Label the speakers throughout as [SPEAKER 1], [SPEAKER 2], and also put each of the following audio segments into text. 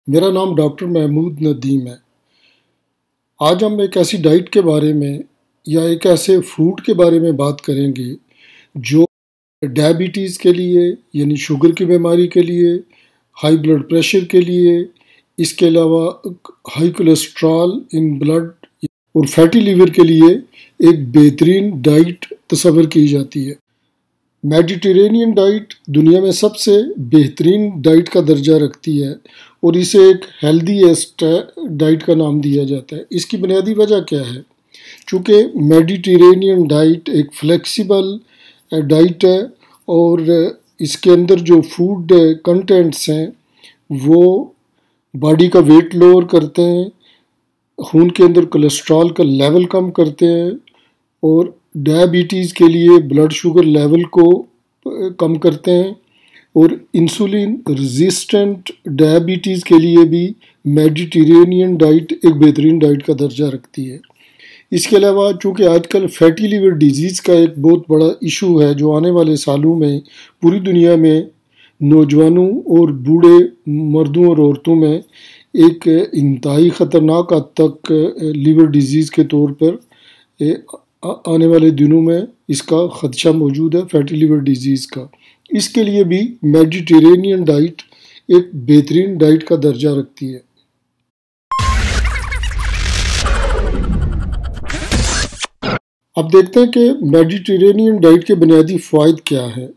[SPEAKER 1] मेरा नाम डॉक्टर महमूद नदीम है। आज हम एक ऐसी डाइट के बारे में या एक ऐसे फूड के बारे में बात करेंगे जो डायबिटीज़ के लिए यानी शुगर की बीमारी के लिए, हाई ब्लड प्रेशर के लिए, इसके अलावा हाई कोलेस्ट्रॉल इन ब्लड और फैटी लीवर के लिए एक बेहतरीन डाइट तस्वर की जाती है। मेडिटेरेनियन डाइट दुनिया में सबसे बेहतरीन डाइट का दर्जा रखती है और इसे एक हेल्दीएस्ट डाइट का नाम दिया जाता है। इसकी बुनियादी वजह क्या है? चूँकि मेडिटेरेनियन डाइट एक फ्लेक्सिबल डाइट है और इसके अंदर जो फूड कंटेंट्स हैं वो बॉडी का वेट लोअर करते हैं, खून के अंदर कोलेस्ट्रॉल का लेवल कम करते हैं और डायबिटीज़ के लिए ब्लड शुगर लेवल को कम करते हैं और इंसुलिन रेजिस्टेंट डायबिटीज़ के लिए भी मेडिटेरेनियन डाइट एक बेहतरीन डाइट का दर्जा रखती है। इसके अलावा चूँकि आजकल फैटी लीवर डिजीज़ का एक बहुत बड़ा इशू है जो आने वाले सालों में पूरी दुनिया में नौजवानों और बूढ़े मर्दों और औरतों में एक इंतहाई ख़तरनाक हद तक लीवर डिजीज़ के तौर पर आने वाले दिनों में इसका ख़दशा मौजूद है, फैटी लीवर डिजीज़ का। इसके लिए भी मेडिटेरेनियन डाइट एक बेहतरीन डाइट का दर्जा रखती है। अब देखते हैं कि मेडिटेरेनियन डाइट के बुनियादी फ़ायदे क्या है।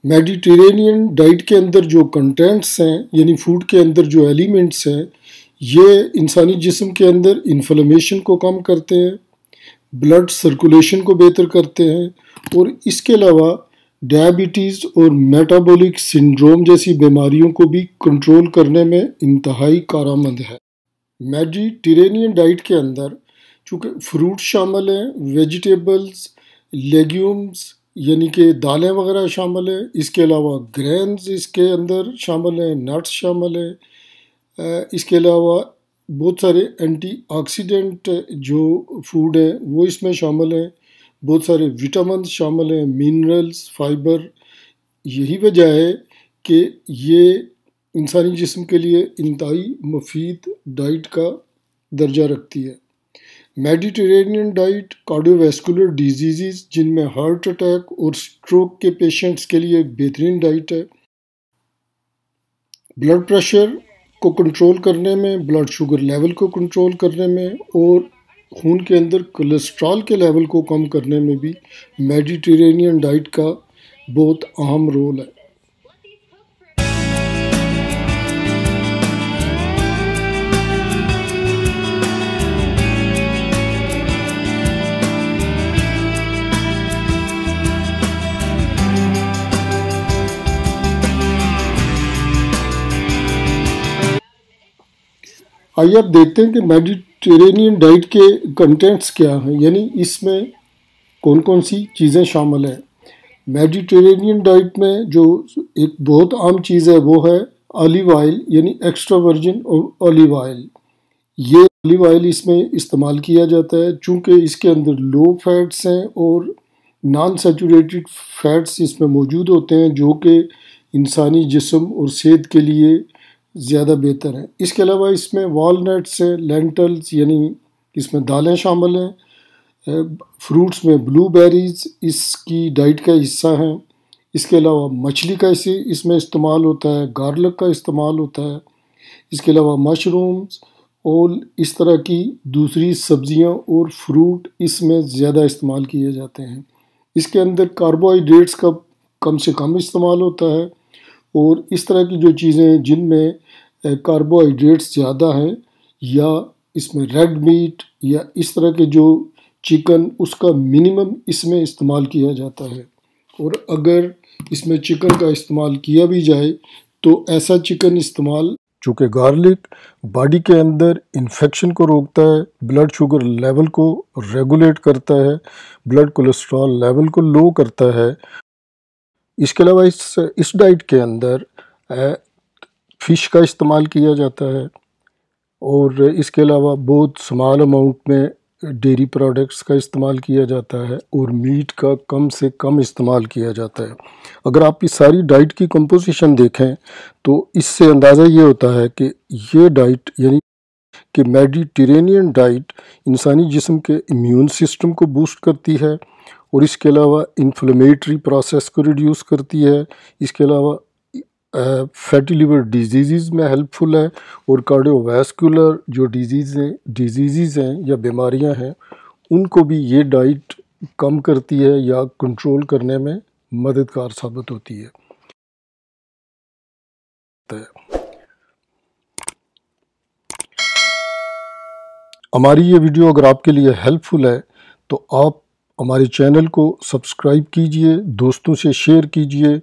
[SPEAKER 1] मेडिटेरेनियन डाइट के अंदर जो कंटेंट्स हैं यानी फूड के अंदर जो एलिमेंट्स हैं ये इंसानी जिस्म के अंदर इन्फ्लेमेशन को कम करते हैं, ब्लड सर्कुलेशन को बेहतर करते हैं और इसके अलावा डायबिटीज़ और मेटाबॉलिक सिंड्रोम जैसी बीमारियों को भी कंट्रोल करने में इंतहाई कारआमद है। मेडिटेरेनियन डाइट के अंदर चूँकि फ्रूट शामिल हैं, वेजिटेबल्स, लेग्यूम्स यानी कि दालें वगैरह शामिल हैं, इसके अलावा ग्रेन्स इसके अंदर शामिल हैं, नट्स शामिल हैं, इसके अलावा बहुत सारे एंटीऑक्सीडेंट जो फूड हैं वो इसमें शामिल हैं, बहुत सारे विटामिन शामिल हैं, मिनरल्स, फाइबर। यही वजह है कि ये इंसानी जिस्म के लिए इंतहाई मुफीद डाइट का दर्जा रखती है। मेडिटेरेनियन डाइट कार्डियोवैस्कुलर डिजीज़ जिनमें हार्ट अटैक और स्ट्रोक के पेशेंट्स के लिए एक बेहतरीन डाइट है। ब्लड प्रेशर को कंट्रोल करने में, ब्लड शुगर लेवल को कंट्रोल करने में और खून के अंदर कोलेस्ट्रॉल के लेवल को कम करने में भी मेडिटेरेनियन डाइट का बहुत अहम रोल है। आइए अब देखते हैं कि मेडिटेरेनियन डाइट के कंटेंट्स क्या हैं, यानी इसमें कौन कौन सी चीज़ें शामिल हैं। मेडिटेरेनियन डाइट में जो एक बहुत आम चीज़ है वो है ऑलिव ऑयल यानी एक्स्ट्रा वर्जिन ऑलिव ऑयल। ये ऑलिव ऑयल इसमें इस्तेमाल किया जाता है चूँकि इसके अंदर लो फैट्स हैं और नॉन सैचुरेटेड फैट्स इसमें मौजूद होते हैं जो कि इंसानी जिस्म और सेहत के लिए ज़्यादा बेहतर है। इसके अलावा इसमें वॉलनट्स हैं, लेंटल्स यानी इसमें दालें शामिल हैं, फ्रूट्स में ब्लूबेरीज इसकी डाइट का हिस्सा हैं। इसके अलावा मछली का इसमें इस्तेमाल होता है, गार्लिक का इस्तेमाल होता है। इसके अलावा मशरूम्स और इस तरह की दूसरी सब्जियां और फ्रूट इसमें ज़्यादा इस्तेमाल किए जाते हैं। इसके अंदर कार्बोहाइड्रेट्स का कम से कम इस्तेमाल होता है और इस तरह की जो चीज़ें जिनमें कार्बोहाइड्रेट्स ज़्यादा हैं या इसमें रेड मीट या इस तरह के जो चिकन उसका मिनिमम इसमें इस्तेमाल किया जाता है। और अगर इसमें चिकन का इस्तेमाल किया भी जाए तो ऐसा चिकन इस्तेमाल चूँकि गार्लिक बॉडी के अंदर इन्फेक्शन को रोकता है, ब्लड शुगर लेवल को रेगुलेट करता है, ब्लड कोलेस्ट्रॉल लेवल को लो करता है। इसके अलावा इस डाइट के अंदर फ़िश का इस्तेमाल किया जाता है और इसके अलावा बहुत स्मॉल अमाउंट में डेयरी प्रोडक्ट्स का इस्तेमाल किया जाता है और मीट का कम से कम इस्तेमाल किया जाता है। अगर आप इस सारी डाइट की कंपोजिशन देखें तो इससे अंदाज़ा ये होता है कि ये डाइट यानी कि मेडिटेरेनियन डाइट इंसानी जिस्म के इम्यून सिस्टम को बूस्ट करती है और इसके अलावा इन्फ्लेमेटरी प्रोसेस को रिड्यूस करती है। इसके अलावा फैटी लिवर डिजीज़ में हेल्पफुल है और कार्डियोवैस्कुलर जो डिजीज़ हैं या बीमारियां हैं उनको भी ये डाइट कम करती है या कंट्रोल करने में मददगार साबित होती है। हमारी ये वीडियो अगर आपके लिए हेल्पफुल है तो आप हमारे चैनल को सब्सक्राइब कीजिए, दोस्तों से शेयर कीजिए